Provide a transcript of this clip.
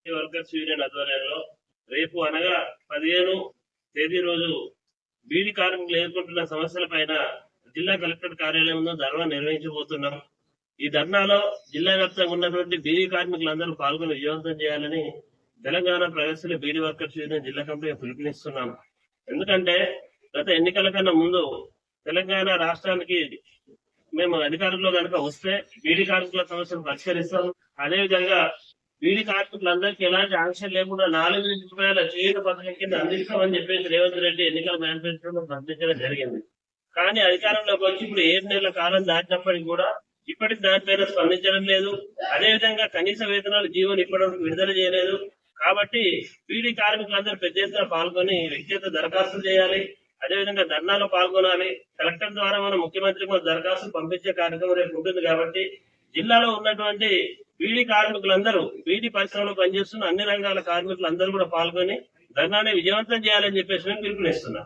Workers union ఆధ్వర్యంలో రేపు అనగా 15 తేదీ రోజు బీడీ కార్మికులు ఎదుర్కొంటున్న సమస్యల పైన జిల్లా కలెక్టర్ కార్యాలయంలో ధర్నా నిర్వహించబోతున్నాం. ఈ ధర్నాలో జిల్లా వ్యాప్తంగా ఉన్నటువంటి బీడీ కార్మికులందరూ పాల్గొని విజయవంతం చేయాలని తెలంగాణ ప్రగతిశీల బీడీ వర్కర్స్ యూనియన్ జిల్లా కమిటీ పిలుపునిస్తున్నాం. ఎందుకంటే గత ఎన్నికల కన్నా ముందు తెలంగాణ రాష్ట్రానికి మేము అధికారంలో కనుక వస్తే బీడీ కార్మికుల సమస్యను పరిష్కరిస్తాం. అదేవిధంగా బీడీ కార్మికులందరికీ ఎలాంటి ఆంక్షలు లేకుండా 4,000 రూపాయల చేయూత పథకం కింద అందిస్తామని చెప్పేసి రేవంత్ రెడ్డి ఎన్నికల మేనిఫెస్టోలో ప్రకటించడం జరిగింది. కానీ అధికారంలోకి వచ్చి ఇప్పుడు 7 నెలల కాలం దాటినప్పటికీ కూడా ఇప్పటికి దానిపైన స్పందించడం లేదు. అదేవిధంగా కనీస వేతనాలు జీవోని ఇప్పటివరకు విడుదల చేయలేదు. కాబట్టి బీడీ కార్మికులందరూ పెద్ద ఎత్తున పాల్గొని వ్యక్తిగత దరఖాస్తులు చేయాలి. అదేవిధంగా ధర్నాలో పాల్గొనాలి. కలెక్టర్ ద్వారా మనం ముఖ్యమంత్రికి దరఖాస్తులు పంపించే కార్యక్రమం రేపు ఉంటుంది. కాబట్టి జిల్లాలో ఉన్నటువంటి బీడీ కార్మికులందరూ బీడీ పరిశ్రమలో పనిచేస్తున్న అన్ని రంగాల కార్మికులందరూ కూడా పాల్గొని ధర్నాన్ని విజయవంతం చేయాలని చెప్పేసి పిలుపునిస్తున్నాం.